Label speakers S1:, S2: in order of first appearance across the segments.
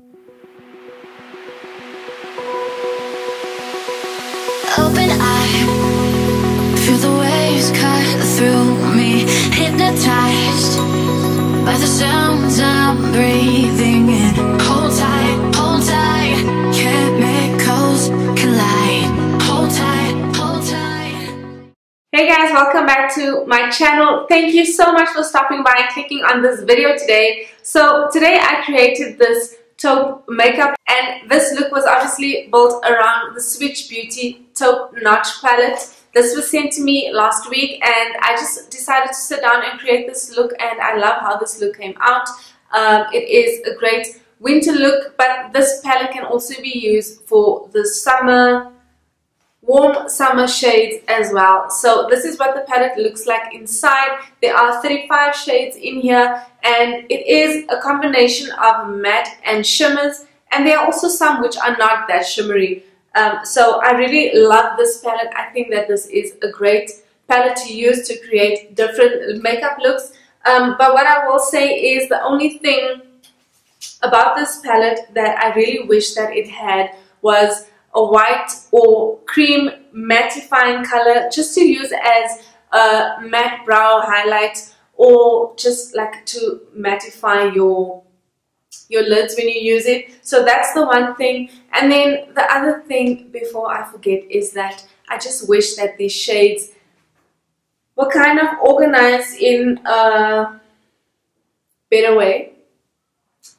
S1: Open eye, feel the waves cut through me, hypnotized by the sounds I'm breathing in. Hold tight, chemicals collide. Hold tight.
S2: Hey guys, welcome back to my channel. Thank you so much for stopping by and clicking on this video today. So today I created this taupe makeup, and this look was obviously built around the Swiitch Beauty taupe notch palette. This was sent to me last week and I just decided to sit down and create this look, and I love how this look came out. It is a great winter look, but this palette can also be used for the summer, warm summer shades as well. So this is what the palette looks like inside. There are 35 shades in here, and it is a combination of matte and shimmers, and there are also some which are not that shimmery. So I really love this palette. I think that this is a great palette to use to create different makeup looks. But what I will say is the only thing about this palette that I really wish that it had was a white or cream mattifying color, just to use as a matte brow highlight, or just like to mattify your lids when you use it. So that's the one thing. And then the other thing, before I forget, is that I just wish that these shades were kind of organized in a better way.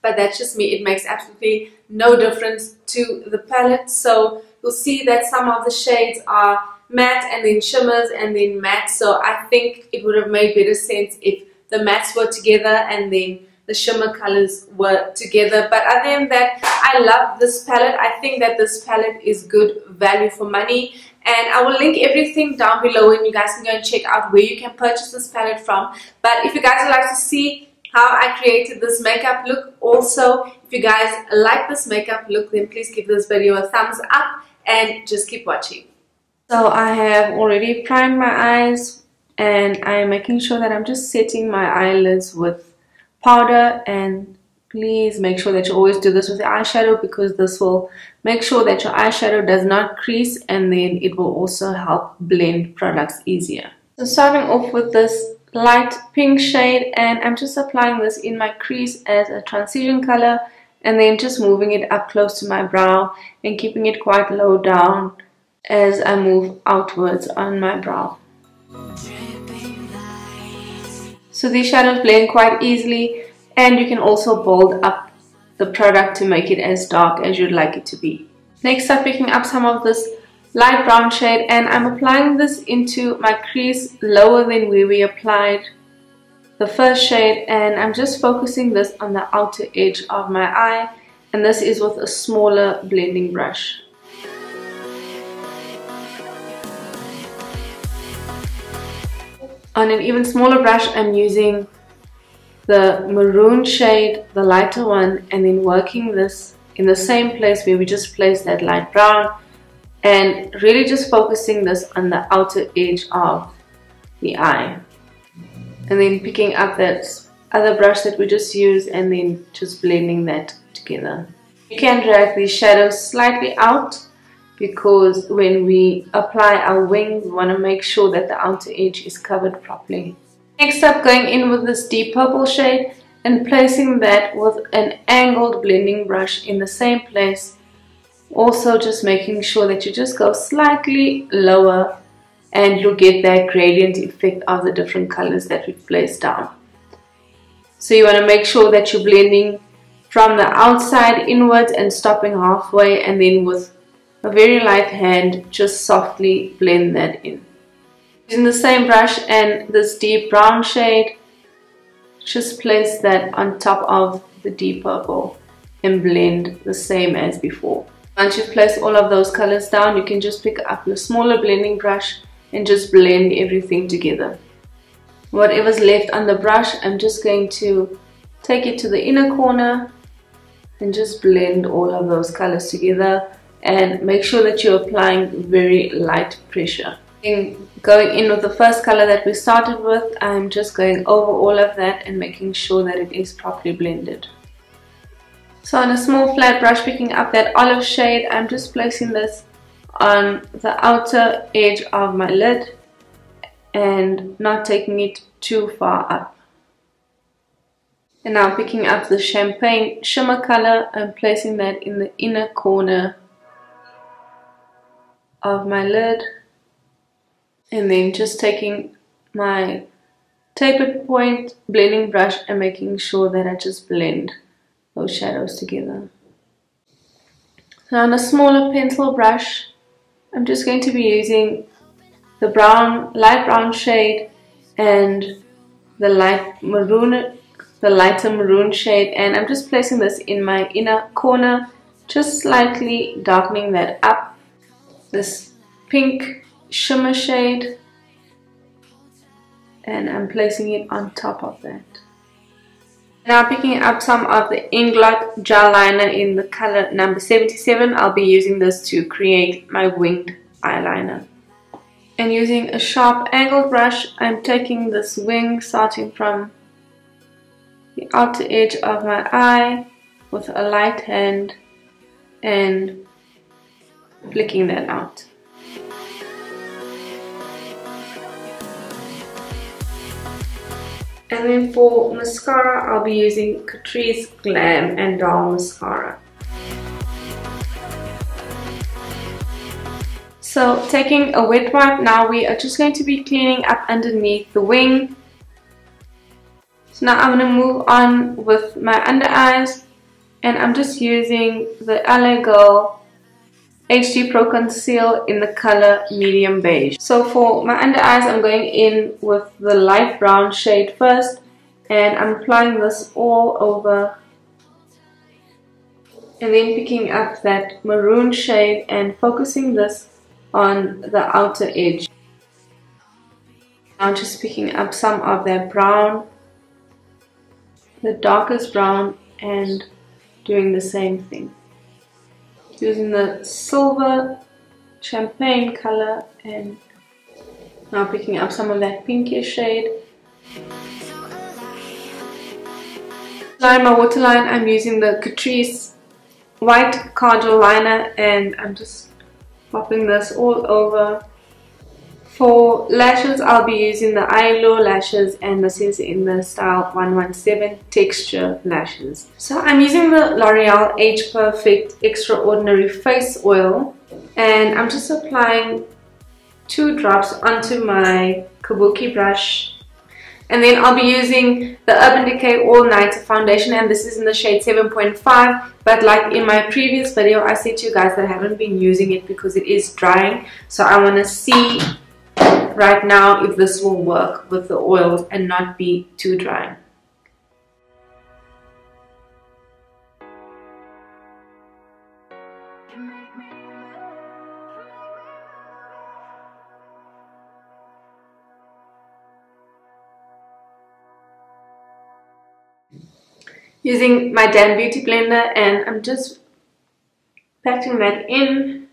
S2: But that's just me. It makes absolutely no difference to the palette. So you'll see that some of the shades are matte and then shimmers and then matte. So I think it would have made better sense if the mattes were together and then the shimmer colors were together. But other than that, I love this palette. I think that this palette is good value for money, and I will link everything down below and you guys can go and check out where you can purchase this palette from. But if you guys would like to see how I created this makeup look, also if you guys like this makeup look, then please give this video a thumbs up and just keep watching. So I have already primed my eyes, and I am making sure that I'm just setting my eyelids with powder. And please make sure that you always do this with the eyeshadow, because this will make sure that your eyeshadow does not crease, and then it will also help blend products easier. So starting off with this light pink shade, and I'm just applying this in my crease as a transition color, and then just moving it up close to my brow and keeping it quite low down as I move outwards on my brow. So these shadows blend quite easily, and you can also bold up the product to make it as dark as you'd like it to be. Next, I'm picking up some of this light brown shade, and I'm applying this into my crease lower than where we applied the first shade, and I'm just focusing this on the outer edge of my eye, and this is with a smaller blending brush. On an even smaller brush, I'm using the maroon shade, the lighter one, and then working this in the same place where we just placed that light brown, and really just focusing this on the outer edge of the eye, and then picking up that other brush that we just used and then just blending that together. You can drag these shadows slightly out, because when we apply our wing, we want to make sure that the outer edge is covered properly. Next up, going in with this deep purple shade and placing that with an angled blending brush in the same place. Also just making sure that you just go slightly lower, and you'll get that gradient effect of the different colors that we've placed down. So you want to make sure that you're blending from the outside inwards and stopping halfway, and then with a very light hand just softly blend that in. Using the same brush and this deep brown shade, just place that on top of the deep purple and blend the same as before. Once you've placed all of those colors down, you can just pick up your smaller blending brush and just blend everything together. Whatever's left on the brush, I'm just going to take it to the inner corner and just blend all of those colors together, and make sure that you're applying very light pressure. Going in with the first color that we started with, I'm just going over all of that and making sure that it is properly blended. So on a small flat brush, picking up that olive shade, I'm just placing this on the outer edge of my lid and not taking it too far up. And now picking up the champagne shimmer color and placing that in the inner corner of my lid, and then just taking my tapered point blending brush and making sure that I just blend those shadows together. Now on a smaller pencil brush, I'm just going to be using the light brown shade and the lighter maroon shade, and I'm just placing this in my inner corner, just slightly darkening that up. This pink shimmer shade, and I'm placing it on top of that. Now picking up some of the Inglot gel liner in the color number 77, I'll be using this to create my winged eyeliner. And using a sharp angled brush, I'm taking this wing starting from the outer edge of my eye with a light hand and flicking that out. And then for mascara, I'll be using Catrice Glam Doll mascara. So taking a wet wipe, now we are just going to be cleaning up underneath the wing. So now I'm going to move on with my under eyes, and I'm just using the LA Girl HD Pro Conceal in the color medium beige. So for my under eyes, I'm going in with the light brown shade first, and I'm applying this all over, and then picking up that maroon shade and focusing this on the outer edge. Now just picking up some of that brown, the darkest brown, and doing the same thing. Using the silver champagne color, and now picking up some of that pinkish shade. Line my waterline, I'm using the Catrice white cardinal liner, and I'm just popping this all over. For lashes, I'll be using the Eylure lashes, and this is in the style 117 texture lashes. So I'm using the Loreal Age Perfect Extraordinary face oil, and I'm just applying 2 drops onto my kabuki brush. And then I'll be using the Urban Decay All Nighter foundation, and this is in the shade 7.5. But like in my previous video, I said to you guys that I haven't been using it because it is drying. So I want to see right now if this will work with the oils and not be too dry. Using my Dan Beauty blender, and I'm just patting that in.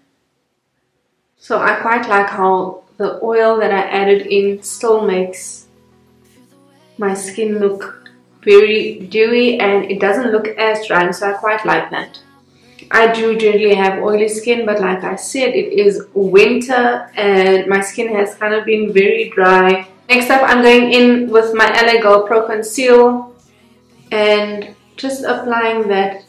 S2: So I quite like how the oil that I added in still makes my skin look very dewy, and it doesn't look as dry, so I quite like that. I do generally have oily skin, but like I said, it is winter and my skin has kind of been very dry. Next up, I'm going in with my LA Girl Pro Conceal and just applying that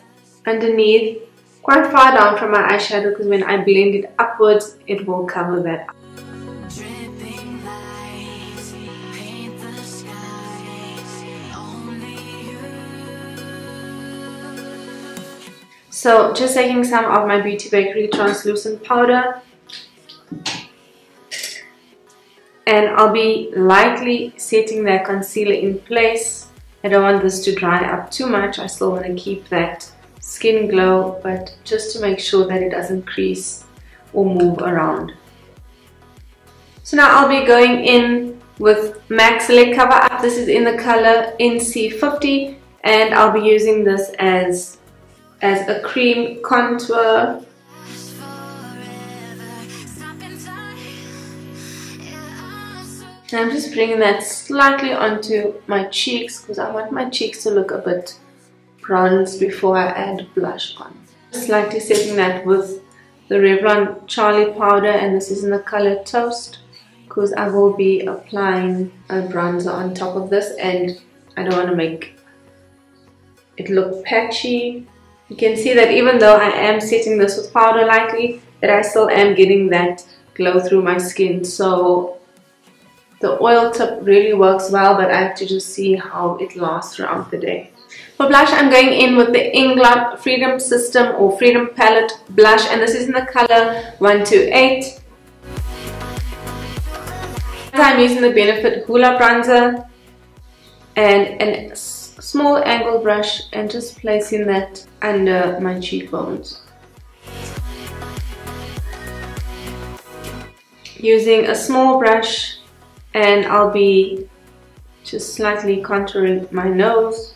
S2: underneath, quite far down from my eyeshadow, because when I blend it upwards, it will cover that up. So just taking some of my Beauty Bakerie translucent powder, and I'll be lightly setting that concealer in place. I don't want this to dry up too much. I still want to keep that skin glow, but just to make sure that it doesn't crease or move around. So now I'll be going in with MAC Select Cover Up. This is in the color NC50, and I'll be using this as a cream contour. And I'm just bringing that slightly onto my cheeks because I want my cheeks to look a bit bronze before I add blush on. Slightly setting that with the Revlon Charlie powder, and this is in the color Toast, because I will be applying a bronzer on top of this and I don't want to make it look patchy. You can see that even though I am setting this with powder lightly, that I still am getting that glow through my skin. So the oil tip really works well, but I have to just see how it lasts throughout the day. For blush, I'm going in with the Inglot Freedom System or Freedom Palette blush, and this is in the color 128. I'm using the Benefit Hoola bronzer and a small angle brush and just placing that under my cheekbones. Using a small brush, and I'll be just slightly contouring my nose.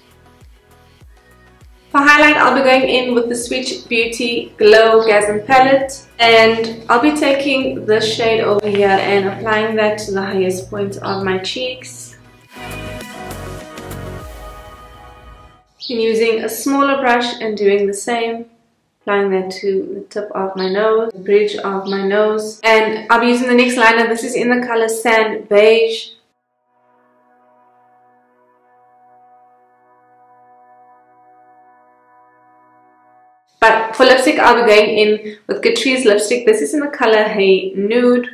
S2: For highlight, I'll be going in with the Swiitch Beauty Glow Gasm palette, and I'll be taking this shade over here and applying that to the highest points of my cheeks. And using a smaller brush and doing the same, applying that to the tip of my nose, the bridge of my nose. And I'll be using the next liner. This is in the color Sand Beige. But for lipstick, I'll be going in with Catrice lipstick. This is in the color Hey Nude.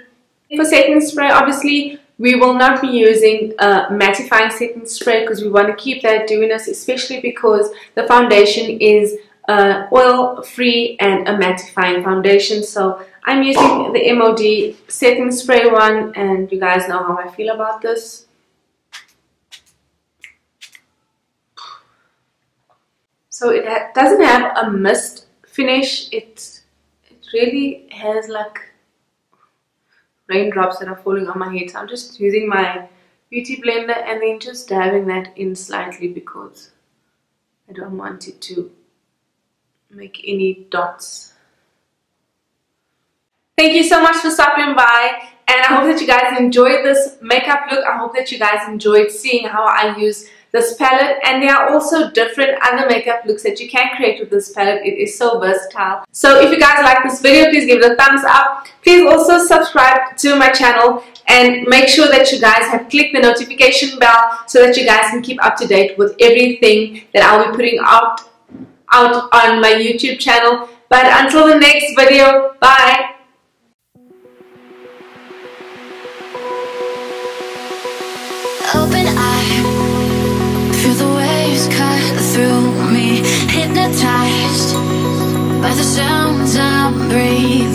S2: For setting spray, obviously, we will not be using a mattifying setting spray because we want to keep that dewiness, especially because the foundation is oil-free and a mattifying foundation. So I'm using the MOD setting spray one, and you guys know how I feel about this. So it doesn't have a mist finish. It really has like raindrops that are falling on my head. So I'm just using my beauty blender and then just dabbing that in slightly because I don't want it to make any dots. Thank you so much for stopping by, and I hope that you guys enjoyed this makeup look. I hope that you guys enjoyed seeing how I use this palette, and there are also different other makeup looks that you can create with this palette. It is so versatile. So if you guys like this video, please give it a thumbs up. Please also subscribe to my channel and make sure that you guys have clicked the notification bell so that you guys can keep up to date with everything that I'll be putting out on my YouTube channel. But until the next video, bye!
S1: Open eye, feel the waves cut through me, hypnotized by the sounds I'm breathing.